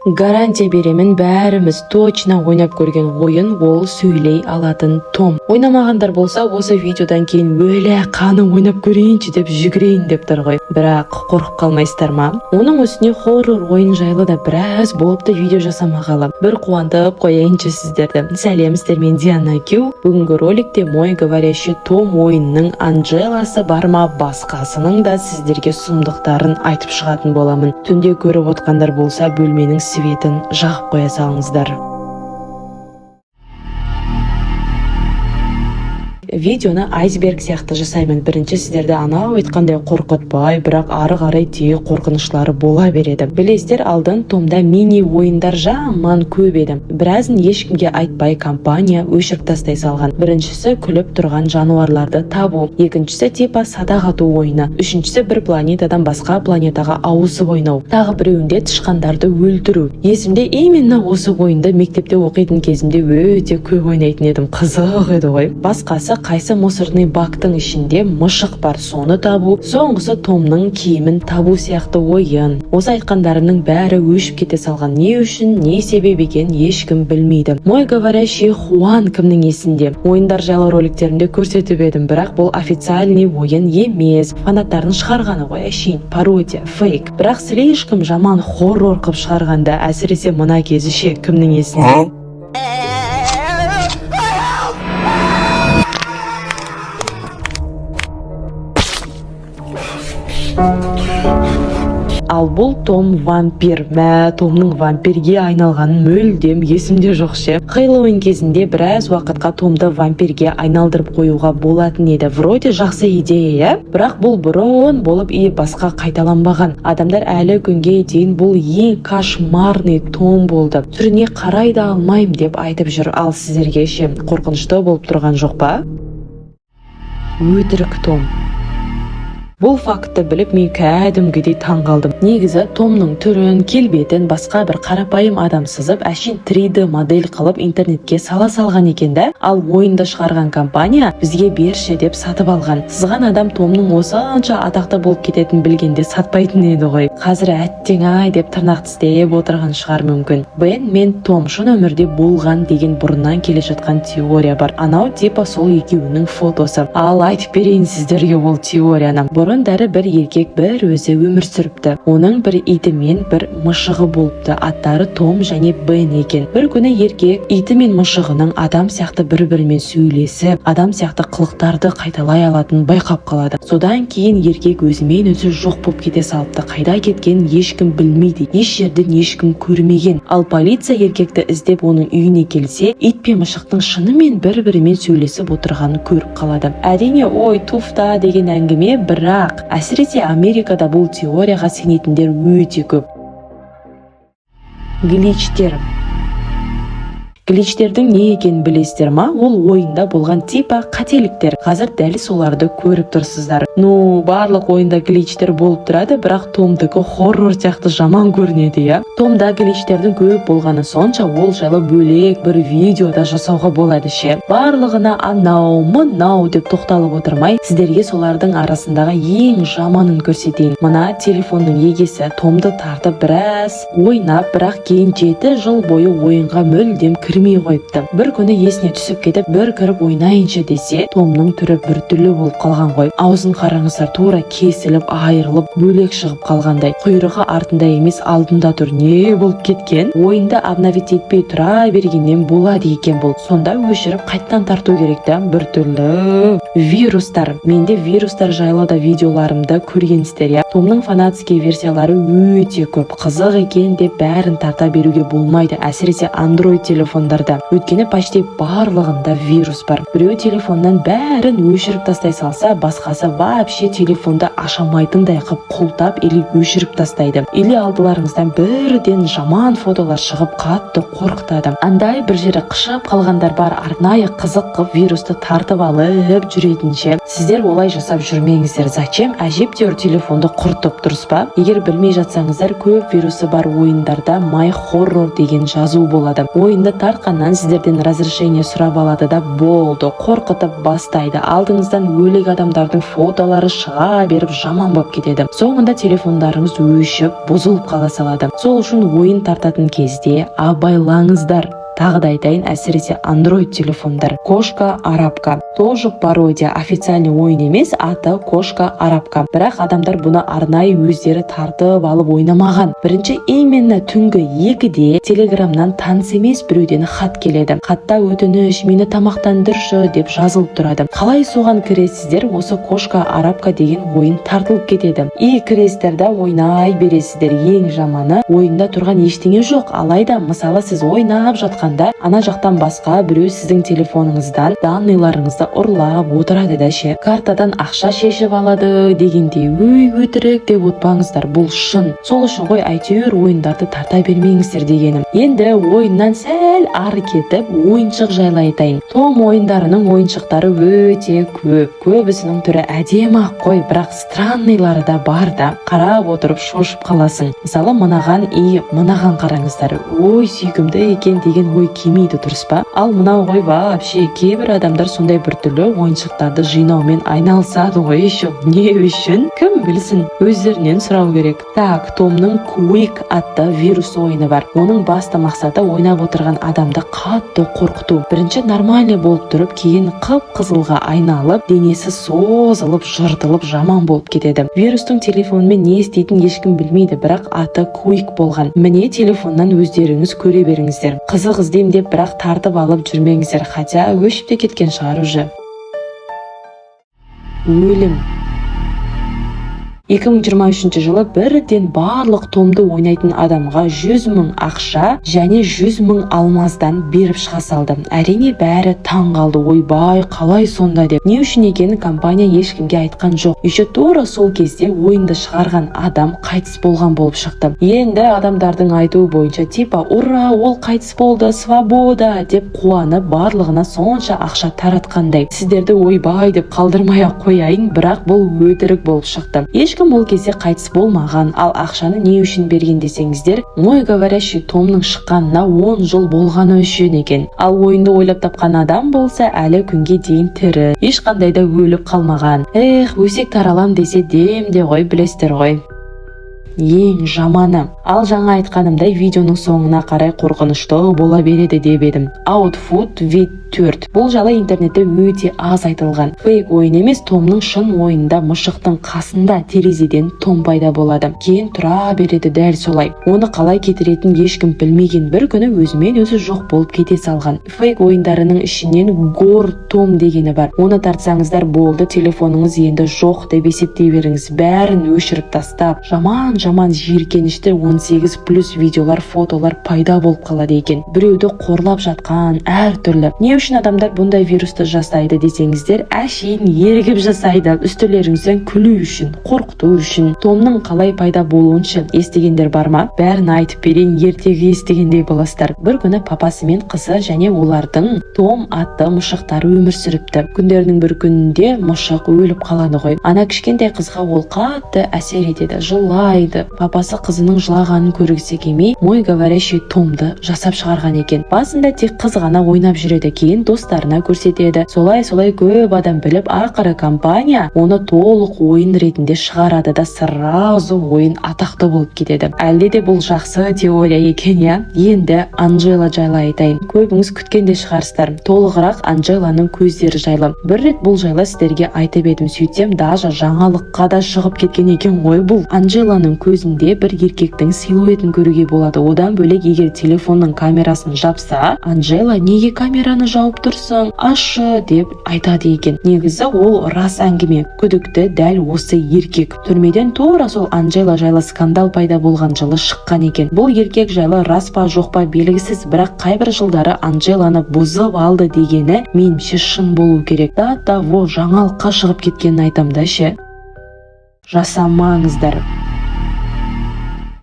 Гарантия беремін, бәріміз точно ойнап көрген ойын ол сөйлей алатын Том. Ойнамағандар болса, осы видеодан кейін өле қаның ойнап көрейінші деп жүгірейін деп тұр ғой. Бірақ қорқып қалмайсыздар ма? Оның үстіне хоррор ойын жайлы да біраз болыпты видео жасамағалы. Бір қуантып қояйыншы сіздерді. Сәлеміздер, мен Диана Кю. Бүгінгі роликте мой говорящий Том ойынның Анжеласы бар ма, басқасының да сіздерге сұмдықтарын айтып шығатын боламын. Түнде көріп отқандар болса, бөлменің светін жағып қоя салыңыздар. Видеоны айсберг сияқты жасаймын. Бірінші сіздерді анау айтқандай қорқытпай, бірақ ары қарай тие қорқынышлары бола береді. Білесіздер, алдын Томда мини ойындар жаман көп еді. Біразын ешкімге айтпай компания өшіріп тастай салған. Біріншісі күліп тұрған жануарларды табу, екіншісі типа садақ ату ойыны, үшіншісі бір планетадан басқа планетаға ауысып ойнау, тағы біреуінде тышқандарды өлтіру. Есімде именно осы ойынды мектепте оқитын кезімде өте көп ойнайтын едім. Қызық еді ғой. Басқасы қайсы мусорный бактың ішінде мышық бар, соны табу, соңғысы Томның киімін табу сияқты ойын. Осы айтқандарымның бәрі өшіп кете салған. Не үшін, не себеп екен ешкім білмейді. Мой говорящий Хуан кімнің есінде? Ойындар жайлы роликтерімде көрсетіп едім, бірақ бұл официальный ойын емес. Фанаттарын шығарғаны ғой, әшейін пародия, фейк. Бірақ слишком жаман хоррор қып шығарғанда, әсіресе мына кезі ше, кімнің есінде? Ал бұл Том вампир. Томның вампирге айналғанын мүлдем есімде жоқ ше. Хэллоуин кезінде біраз уақытқа Томды вампирге айналдырып қоюға болатын еді. Вроде жақсы идея, бірақ бұл бұрын болып басқа қайталанбаған. Адамдар әлі күнге дейін бұл ең кошмарный Том болды. Түріне қарай да алмайым деп айтып жүр. Ал сіздерге ше қорқынышты болып тұрған жоқ па? Өтірік Том. Бұл факты біліп мен кәдімгідей таң қалдым. Негізі Томның түрін, келбетін басқа бір қарапайым адам сызып, әшейін 3D модель қылып интернетке сала салған екен да. Ал ойынды шығарған компания бізге берші деп сатып алған. Сызған адам Томның осынша атақты болып кететін білгенде сатпайтын еді ғой. Қазір әттең ай деп тырнақ тістеп отырған шығар мүмкін. Бен мен Том шын өмірде болған деген бұрыннан келе жатқан теория бар. Анау типа сол екеуінің фотосы. Ал айтып берейін сіздерге ол теорияны. Бұрындары бір еркек бір өзі өмір сүріпті. Оның бір иті мен бір мышығы болыпты. Аттары Том және Бен екен. Бір күні еркек иті мен мышығының адам сияқты бір-бірімен сөйлесіп, адам сияқты қылықтарды қайталай алатын байқап қалады. Содан кейін еркек өзімен өзі жоқ болып кете салыпты. Қайда кеткенін ешкім білмейді. Еш жерден ешкім көрмеген. Ал полиция еркекті іздеп оның үйіне келсе, ит пен мышықтың шынымен бір-бірімен сөйлесіп отырғанын көріп қалады. Әрине, ой туфта деген әңгіме, бірақ әсіресе Америкада бұл теорияға сенетіндер өте көп. Гличтер. Гличтердің не екенін білесіздер ма? Ол ойында болған типа қателіктер. Қазір дәл соларды көріп тұрсыздар. Барлық ойында гличтер болып тұрады, бірақ Томдікі хоррор сияқты жаман көрінеді, я. Томда гличтердің көп болғаны сонша, ол жайлы бөлек бір видеода жасауға болады ше. Барлығына анау, мынау деп тоқталып отырмай, сіздерге солардың арасындағы ең жаманын көрсетейін. Мына телефонның егесі Томды тартып біраз ойнап, бірақ кейін 7 жыл бойы ойынға мүлдем кірмей қойыпты. Бір күні есіне түсіп кетіп, бір кіріп ойнайыншы десе, Томның түрі біртүрлі болып қалған ғой. Аузын қараңыздар, тура кесіліп, айырылып, бөлек шығып қалғандай. Құйрығы артында емес, алдында тұр. Не болып кеткен? Ойында обновить етпей тұра бергеннен болады екен бұл. Сонда өшіріп қайттан тарту керекті. Біртүрлі вирустар. Менде вирустар жайлы да видеоларымды көргенсіздер, я. Томның фанатский версиялары өте көп. Қызық екен деп бәрін тарта беруге болмайды, әсіресе Android телефондарда. Өйткені почти барлығында вирус бар. Біреу телефоннан бәрін өшіріп тастай салса, басқасы вообще телефонды ашамайтындай қып құлтап или өшіріп тастайды. Или алдыларыңыздан бірден жаман фотолар шығып қатты қорқытады. Андай бір жері қышып қалғандар бар, арнайы қызық қып вирусты тартып алып жүретінше. Сіздер олай жасап жүрмеңіздер. Зачем әжептәуір телефонды құртып, дұрыс па? Егер білмей жатсаңыздар, көп вирусы бар ойындарда My Horror деген жазу болады. Ойынды тарт жараткандан сиздерден разрешение сурап алады да болду, коркутуп бастайды. Алдыңыздан өлек адамдардын фотолору чыга берип жаман болуп кетеди. Соңунда телефондарыңыз өшүп, бузулуп кала салады. Сол үчүн оюн тартатын кезде абайлаңыздар. Тағы да айтайын, әсіресе Android телефондар. Кошка арабка. Тоже пародия, официальный ойын емес, аты кошка арабка. Бірақ адамдар бұны арнайы өздері тартып алып ойнамаған. Бірінші именно түнгі 2-де телеграмнан таныс емес біреуден хат келеді. Хатта өтініш, мені тамақтандыршы деп жазылып тұрады. Қалай соған кіресіздер, осы кошка арабка деген ойын тартылып кетеді. Кіресіздер да ойнай бересіздер. Ең жаманы, ойында тұрған ештеңе жоқ. Алайда, мысалы сіз ойнап жатқанда, ана жақтан басқа біреу сіздің телефоныңыздан данныйларыңызды ұрлап отырады да ше. Картадан ақша шешіп алады дегендей, өтірік деп отпаңыздар, бұл шын. Сол үшін ғой әйтеуір ойындарды тарта бермеңіздер дегенім. Енді ойыннан сәл ары кетіп, ойыншық жайлы айтайын. Том ойындарының ойыншықтары өте көп. Көбісінің түрі әдемі ақ қой, бірақ странныйлары да бар да. Қарап отырып шошып қаласың. Мысалы, мынаған қараңыздар. Ой, сүйкімді екен деген ой келмейді, дұрыс па? Ал мынау ғой вообще кейбір адамдар сондай бір түрлі ойыншықтарды жинаумен айналысады ғой. Не үшін? Кім білсін? Өздерінен сұрау керек. Так, Томның Quick атты вирус ойыны бар. Оның басты мақсаты ойнап отырған адамды қатты қорқыту. Бірінші нормальный болып тұрып, кейін қып-қызылға айналып, денесі созылып, жыртылып, жаман болып кетеді. Вирустың телефонмен не істейтін ешкім білмейді, бірақ аты Quick болған. Міне телефоннан өздеріңіз көре беріңіздер. Қызық іздейм деп бірақ тартып алып жүрмеңіздер, хотя өшіп те кеткен шығар уже. Өлім. 2023 жылы бірден барлық Томды ойнайтын адамға 100 000 ақша және 100 000 алмаздан беріп шыға салды. Әрине бәрі таң қалды, ойбай, қалай сонда деп. Не үшін екенін компания ешкімге айтқан жоқ. Еще тура сол кезде ойынды шығарған адам қайтыс болған болып шықты. Енді адамдардың айтуы бойынша типа ура, ол қайтыс болды, свобода деп қуанып барлығына сонша ақша таратқандай. Сіздерді ойбай деп қалдырмай-ақ қояйын, бірақ бұл өтірік болып шықты. Ешкім ол кезде қайтыс болмаған, ал ақшаны не үшін берген десеңіздер, мой говорящий Томның шыққанына 10 жыл болғаны үшін екен. Ал ойынды ойлап тапқан адам болса, әлі күнге дейін тірі, ешқандай да өліп қалмаған. Өсек таралам десе демде ғой, білесіздер ғой. Ең жаманы. Ал жаңа айтқанымдай видеоның соңына қарай қорқынышты бола береді деп едім. Outfoot V4. Бұл жайлы интернетте өте аз айтылған. Фейк ойын емес, Томның шын ойында мышықтың қасында терезеден Том пайда болады. Кейін тұра береді дәл солай. Оны қалай кетіретін ешкім білмеген, бір күні өзімен өзі жоқ болып кете салған. Фейк ойындарының ішінен Гор Том дегені бар. Оны тартсаңыздар болды, телефоныңыз енді жоқ деп есептей беріңіз. Бәрін өшіріп тастап, жаман жиіркенішті 18+ видеолар, фотолар пайда болып қалады екен. Біреуді қорлап жатқан әр түрлі. Не үшін адамдар бұндай вирусты жасайды десеңіздер, әшейін ерігіп жасайды. Үстілеріңізден күлу үшін, қорқыту үшін. Томның қалай пайда болуынша естігендер бар ма? Бәрін айтып берейін, ертегі естігендей боласыздар. Бір күні папасы мен қызы және олардың Том атты мұшықтары өмір сүріпті. Күндердің бір күнінде мұшық өліп қалады ғой. Ана кішкентай қызға ол қатты әсер етеді, жылайды. Папасы қызының жылағанын көргісі келмей, мой говорящий Томды жасап шығарған екен. Басында тек қыз ғана ойнап жүреді, кейін достарына көрсетеді. Солай көп адам біліп, ақыры компания оны толық ойын ретінде шығарады да сразу ойын атақты болып кетеді. Әлде де бұл жақсы теория екен, я? Енді Анджела жайлы айтайын. Көбіңіз күткенде шығарсыздар. Толығырақ Анджеланың көздері жайлы. Бір рет бұл жайлы сіздерге айтып едім, сөйтсем даже жаңалыққа да шығып кеткен екен ғой бұл. Анджеланың көзінде бір еркектің силуетін көруге болады. Одан бөлек егер телефонның камерасын жапса, Анджела неге камераны жауып тұрсың? Ашы деп айтады екен. Негізі ол рас әңгіме. Күдікті дәл осы еркек. Түрмеден тура сол Анджела жайлы скандал пайда болған жылы шыққан екен. Бұл еркек жайлы рас па жоқ па белгісіз, бірақ қайбір жылдары Анджеланы бұзып алды дегені меніңше шын болу керек. До того жаңалыққа шығып кеткенін айтамда ше. Жасамаңыздар.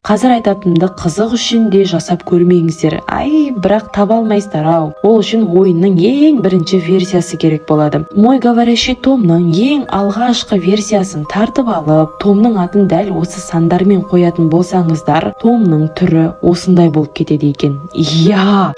Қазір айтатынымды қызық үшін де жасап көрмеңіздер. Бірақ таба алмайсыздар ау. Ол үшін ойынның ең бірінші версиясы керек болады. Мой говорящий томның ең алғашқы версиясын тартып алып, томның атын дәл осы сандармен қоятын болсаңыздар, томның түрі осындай болып кетеді екен.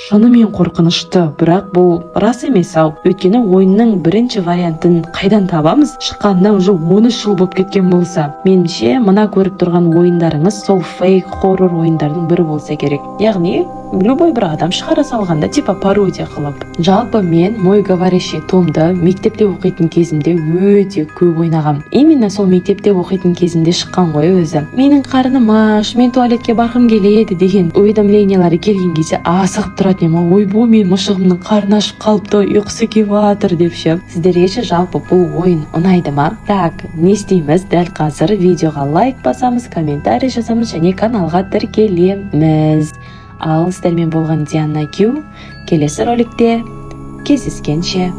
Шынымен қорқынышты, бірақ бұл рас емес ау. Өйткені ойынның бірінші вариантын қайдан табамыз? Шыққанына уже 13 жыл болып кеткен болса. Меніңше, мына көріп тұрған ойындарыңыз сол фейк хоррор ойындардың бірі болса керек. Яғни любой бір адам шығара салғанда типа пародия қылып. Жалпы мен мой говорящий томды мектепте оқитын кезімде өте көп ойнағам. Именно сол мектепте оқитын кезімде шыққан ғой өзі. Менің қарным аш, мен туалетке барғым келеді деген уведомлениялары келген кезде асығып тұратын едім. Ойбу, мен мұшығымның қарны ашып қалыпты, ұйқысы келіп жатыр деп ше. Сіздерге ше жалпы бұл ойын ұнайды ма? Так, не істейміз? Дәл қазір видеоға лайк басамыз, комментарий жазамыз және каналға тіркелеміз. Ал сіздермен болған Диана Кю. Келесі роликте кездескенше.